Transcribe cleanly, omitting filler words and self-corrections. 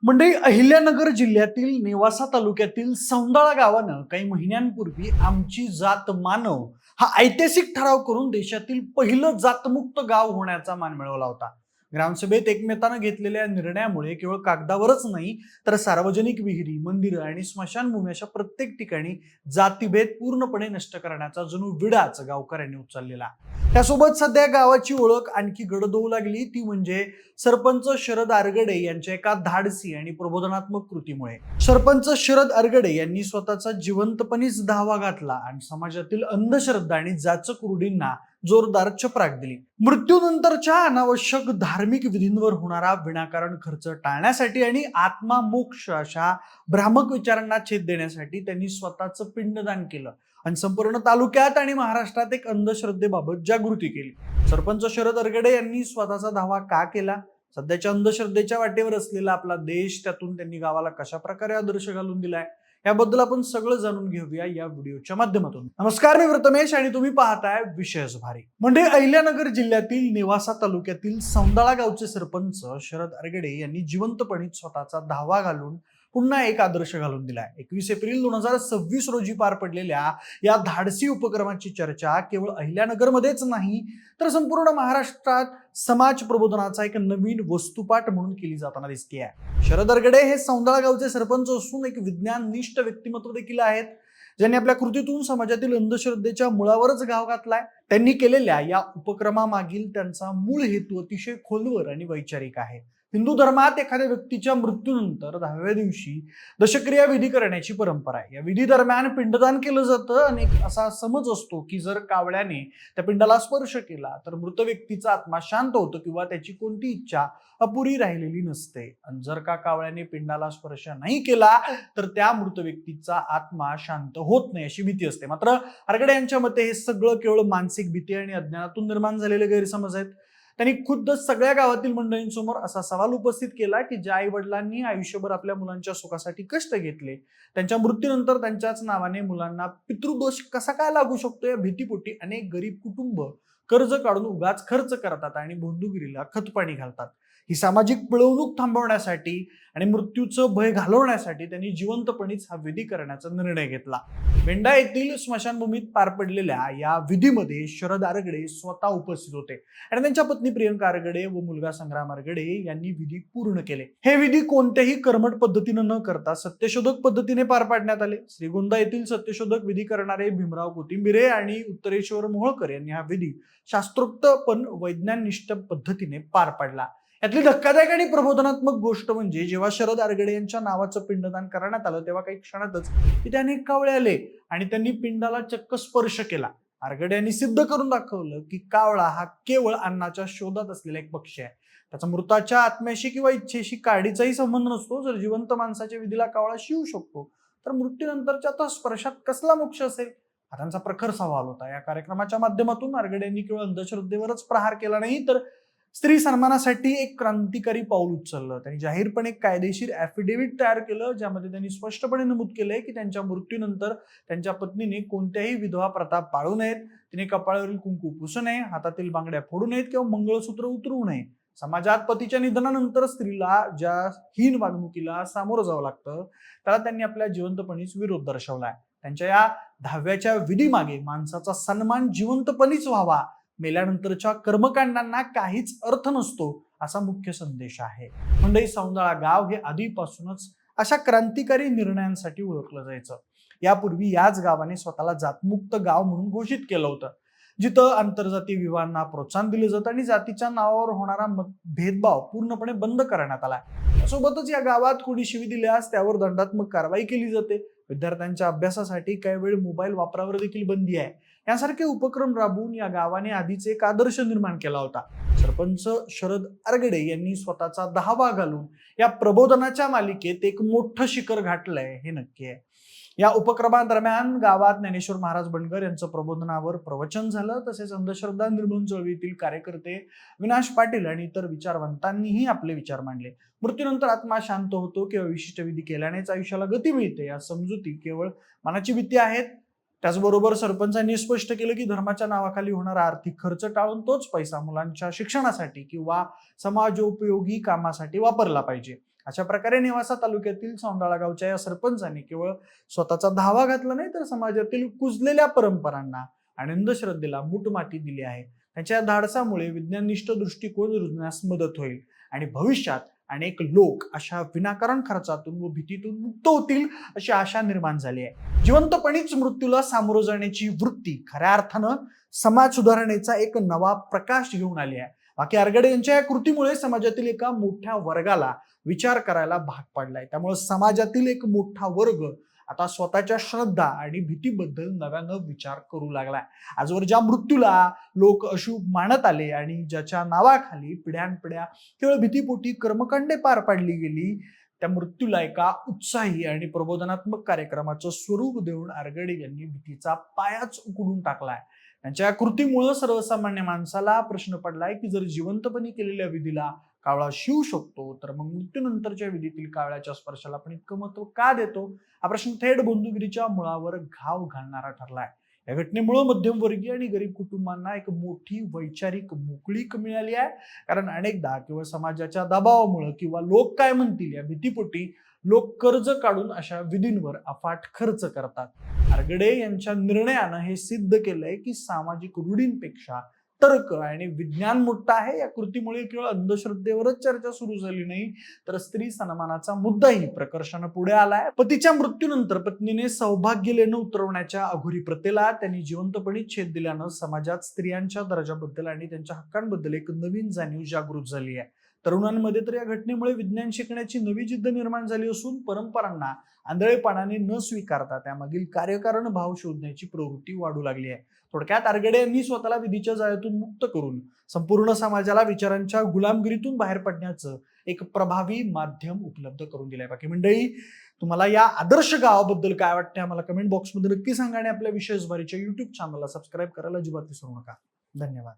मंडळी, अहिल्यानगर जिल्ह्यातील नेवासा तालुक्यातील सौंदाळा गावानं काही महिन्यांपूर्वी आमची जात मानव हा ऐतिहासिक ठराव करून देशातील पहिलं जातमुक्त गाव होण्याचा मान मिळवला होता. ग्रामसभेत एकमतानं घेतलेल्या निर्णयामुळे केवळ कागदावरच नाही तर सार्वजनिक विहिरी, मंदिरं आणि स्मशानभूमी अशा प्रत्येक ठिकाणी जातीभेद पूर्णपणे नष्ट करण्याचा जणू विडाच गावकऱ्यांनी उचललेला. त्यासोबत सध्या गावाची ओळख आणखी गडद होऊ लागली, ती म्हणजे सरपंच शरद आरगडे यांच्या एका धाडसी आणि प्रबोधनात्मक कृतीमुळे. सरपंच शरद आरगडे यांनी स्वतःचा जिवंतपणीच धावा घातला आणि समाजातील अंधश्रद्धा आणि जाचक रूढींना जोरदार चपराक दिली. मृत्यूनंतरच्या अनावश्यक धार्मिक विधींवर होणारा विनाकारण खर्च टाळण्यासाठी आणि आत्मा मोक्ष अशा भ्रामक विचारांना छेद देण्यासाठी त्यांनी स्वतःचं पिंडदान केलं आणि संपूर्ण तालुक्यात आणि महाराष्ट्रात एक अंधश्रद्धेबाबत जागृती केली. सरपंच शरद आरगडे यांनी स्वतःचा धावा का केला, सध्याच्या अंधश्रद्धेच्या वाटेवर असलेला आपला देश त्यातून त्यांनी गावाला कशा प्रकारे आदर्श घालून दिलाय, याबद्दल आपण सगळं जाणून घेऊया या व्हिडिओच्या माध्यमातून. नमस्कार, मी प्रथमेश आणि तुम्ही पाहताय विशेष भारी. म्हणजे अहिल्यानगर जिल्ह्यातील नेवासा तालुक्यातील सौंदाळा गावचे सरपंच शरद आरगडे यांनी जिवंतपणी स्वतःचा धावा घालून पुन्हा एक आदर्श घालून दिलाय. 21 एप्रिल 2026 रोजी पार पडलेल्या या धाडसी उपक्रमाची चर्चा केवळ अहिल्यानगरमध्येच नाही तर संपूर्ण महाराष्ट्रात समाज प्रबोधनाचा एक नवीन वस्तुपाठ म्हणून केली जाताना दिसते आहे. शरद आरगडे हे सौंदाळा गावचे सरपंच असून एक विज्ञाननिष्ठ व्यक्तिमत्व देखील आहेत, ज्यांनी आपल्या कृतीतून समाजातील अंधश्रद्धेच्या मुळावरच घाव घातलाय. त्यांनी केलेल्या या उपक्रमामागील त्यांचा मूळ हेतू अतिशय खोलवर आणि वैचारिक आहे. हिंदू धर्मात एखाद्या व्यक्तीच्या मृत्यूनंतर 10व्या दिवशी दशक्रिया विधी करण्याची परंपरा आहे. या विधी दरम्यान पिंडदान केलं जातं आणि असा समज असतो की जर कावळ्याने त्या पिंडाला स्पर्श केला तर मृत व्यक्तीचा आत्मा शांत होतो किंवा त्याची कोणती इच्छा अपुरी राहिलेली नसते. आणि जर का कावळ्याने पिंडाला स्पर्श नाही केला तर त्या मृत व्यक्तीचा आत्मा शांत होत नाही अशी भीती असते. मात्र आरगडे यांच्या मते हे सगळं केवळ मानसिक भीती आणि अज्ञानातून निर्माण झालेले गैरसमज आहेत. त्यांनी खुद्द सगळ्या गावातील मंडळींसमोर असा सवाल उपस्थित केला की ज्या आई वडिलांनी आयुष्यभर आपल्या मुलांच्या सुखासाठी कष्ट घेतले, त्यांच्या मृत्यूनंतर त्यांच्याच नावाने मुलांना पितृदोष कसा काय लागू शकतो. या भीतीपोटी अनेक गरीब कुटुंब कर्ज काढून उगाच खर्च करतात आणि बंधुगिरीला खतपाणी घालतात. ही सामाजिक पिळवणूक थांबवण्यासाठी आणि मृत्यूचं भय घालवण्यासाठी त्यांनी जिवंतपणीच हा विधी करण्याचा निर्णय घेतला. मेंढा येथील स्मशानभूमीत पार पडलेल्या या विधीमध्ये शरद आरगडे स्वतः उपस्थित होते आणि त्यांच्या पत्नी प्रियंका आरगडे व मुलगा संग्राम आरगडे यांनी विधी पूर्ण केले. हे विधी कोणत्याही कर्मठ पद्धतीने न करता सत्यशोधक पद्धतीने पार पाडण्यात आले. श्रीगोंदा येथील सत्यशोधक विधी करणारे भीमराव कोथिंबिरे आणि उत्तरेश्वर मोहोळकर यांनी हा विधी शास्त्रोक्त पण वैज्ञानिष्ठ पद्धतीने पार पाडला. यातली धक्कादायक आणि प्रबोधनात्मक गोष्ट म्हणजे जेव्हा शरद आरगडे यांच्या नावाचं पिंडदान करण्यात आलं तेव्हा काही क्षणातच तिथे अनेक कावळे आले आणि त्यांनी पिंडाला चक्क स्पर्श केला. आरगडे यांनी सिद्ध करून दाखवलं की कावळा हा केवळ अन्नाच्या शोधात असलेला एक पक्षी आहे. त्याचा मृताच्या आत्म्याशी किंवा इच्छेशी काडीचाही संबंध नसतो. जर जिवंत माणसाच्या विधीला कावळा शिवू शकतो तर मृत्यूनंतरच्या त्या स्पर्शात कसला मोक्ष असेल, हा त्यांचा प्रखर सवाल होता. या कार्यक्रमाच्या माध्यमातून आरगडे यांनी केवळ अंधश्रद्धेवरच प्रहार केला नाही तर स्त्री सन्मानासाठी एक क्रांतिकारी पाऊल उचललं. त्यांनी जाहीरपणे एक कायदेशीर ॲफिडेव्हिट तयार केलं, ज्यामध्ये त्यांनी स्पष्टपणे नमूद केलंय की त्यांच्या मृत्यूनंतर त्यांच्या पत्नीने कोणत्याही विधवा प्रथा पाळू नयेत, तिने कपाळावरील कुंकू पुसू नये, हातातील बांगड्या फोडू नयेत किंवा मंगळसूत्र उतरवू नये. समाजात पतीच्या निधनानंतर स्त्रीला ज्या हीन वागणुकीला सामोरं जावं लागतं त्याला त्यांनी आपल्या जिवंतपणीच विरोध दर्शवलाय. त्यांच्या या 10व्या विधीमागे माणसाचा सन्मान जिवंतपणीच व्हावा, मेल्यानंतरच्या कर्मकांडांना काहीच अर्थ नसतो, असा मुख्य संदेश आहे. म्हणजे सौंदाळा गाव हे आधीपासूनच अशा क्रांतिकारी निर्णयांसाठी ओळखलं जायचं. यापूर्वी याच गावाने स्वतःला जातमुक्त गाव म्हणून घोषित केलं होतं, जिथं आंतरजातीय विवाहांना प्रोत्साहन दिलं जातं आणि जातीच्या नावावर होणारा भेदभाव पूर्णपणे बंद करण्यात आला. सोबतच या गावात कोणी शिवी दिल्यास त्यावर दंडात्मक कारवाई केली जाते. विद्यार्थ्यांच्या अभ्यासासाठी काही वेळ मोबाईल वापरावर देखील बंदी आहे. यासारखे उपक्रम राबवून या गावाने आधीच एक आदर्श निर्माण केला होता. सरपंच शरद आरगडे यांनी स्वतःचा धावा घालून या प्रबोधनाच्या मालिकेत एक मोठं शिखर गाठलंय हे नक्की आहे. या उपक्रमादरम्यान गावात ज्ञानेश्वर महाराज बनगर यांचं प्रबोधनावर प्रवचन झालं. तसेच अंधश्रद्धा निर्मूलन चळवळीतील कार्यकर्ते विनाश पाटील आणि इतर विचारवंतांनीही आपले विचार मांडले. मृत्यूनंतर आत्मा शांत होतो किंवा विशिष्ट विधी केल्यानेच आयुष्याला गती मिळते, या समजुती केवळ मनाची भीती आहेत. त्याचबरोबर सरपंचांनी स्पष्ट केलं की धर्माच्या नावाखाली होणारा आर्थिक खर्च टाळून तोच पैसा मुलांच्या शिक्षणासाठी किंवा समाजोपयोगी कामासाठी वापरला पाहिजे. अशा प्रकारे नेवासा तालुक्यातील सौंदाळा गावच्या या सरपंचांनी केवळ स्वतःचा धावा घातला नाही, तर समाजातील कुजलेल्या परंपरांना आणि अंधश्रद्धेला मूठमाती दिली आहे. त्यांच्या या धाडसामुळे विज्ञाननिष्ठ दृष्टिकोन रुजण्यास मदत होईल आणि भविष्यात अनेक लोक अशा विनाकारण खर्चातून व भीतीतून मुक्त होतील अशी आशा निर्माण झाली आहे. जिवंतपणीच मृत्यूला सामोरं जाण्याची वृत्ती खऱ्या अर्थानं समाज सुधारणेचा एक नवा प्रकाश घेऊन आली आहे. बाकी आरगडे यांच्या या कृतीमुळे समाजातील एका मोठ्या वर्गाला विचार करायला भाग पडलाय. त्यामुळे समाजातील एक मोठा वर्ग आता स्वतःच्या श्रद्धा आणि भीतीबद्दल नव्यानं विचार करू लागलाय. आजवर ज्या मृत्यूला लोक अशुभ मानत आले आणि ज्याच्या नावाखाली पिढ्यानपिढ्या केवळ भीतीपोटी कर्मकांडे पार पाडली गेली, त्या मृत्यूला एका उत्साही आणि प्रबोधनात्मक कार्यक्रमाचं स्वरूप देऊन आरगडे यांनी भीतीचा पायाच उकडून टाकलाय. त्यांच्या कृतीमुळे सर्वसामान्य माणसाला प्रश्न पडलाय की जर जिवंतपणी केलेल्या विधीला कावळा शिवू शकतो, तर मग मृत्यूनंतरच्या विधीतील कावळ्याच्या स्पर्शाला आपण इतकं महत्व का देतो? हा प्रश्न थेट बंधुगिरीच्या मुळावर घाव घालणारा ठरलाय. या घटनेमुळे मध्यमवर्गीय आणि गरीब कुटुंबांना एक मोठी वैचारिक मोकळीक मिळाली आहे. कारण अनेकदा केवळ समाजाच्या दबावामुळे किंवा लोक काय म्हणतील या भीतीपोटी लोक कर्ज काढून अशा विधींवर अफाट खर्च करतात. आरगडे यांच्या निर्णयानं हे सिद्ध केलंय की सामाजिक रूढींपेक्षा तर्क आणि विज्ञान मोठं आहे. या कृतीमुळे केवळ अंधश्रद्धेवरच चर्चा सुरू झाली नाही, तर स्त्री सन्मानाचा मुद्दाही प्रकर्षानं पुढे आलाय. पतीच्या मृत्यूनंतर पत्नीने सौभाग्य लेणं उतरवण्याच्या अघोरी प्रथेला त्यांनी जिवंतपणे छेद दिल्यानं समाजात स्त्रियांच्या दर्जाबद्दल आणि त्यांच्या हक्कांबद्दल एक नवीन जाणीव जागृत झाली आहे. तरुणांमध्ये तर या घटनेमुळे विज्ञान शिकण्याची नवी जिद्द निर्माण झाली असून परंपरांना आंधळेपणाने न स्वीकारता त्यामागील कार्यकारण भाव शोधण्याची प्रवृत्ती वाढू लागली आहे. थोडक्यात आरगडे यांनी स्वतःला विधीच्या जाळ्यातून मुक्त करून संपूर्ण समाजाला विचारांच्या गुलामगिरीतून बाहेर पडण्याचं एक प्रभावी माध्यम उपलब्ध करून दिलंय. बाकी मंडळी, तुम्हाला या आदर्श गावाबद्दल काय वाटतं आम्हाला कमेंट बॉक्समध्ये नक्की सांगा आणि आपल्या विशेष भारीच्या युट्यूब चॅनलला सबस्क्राईब करायला अजिबात विसरू नका. धन्यवाद.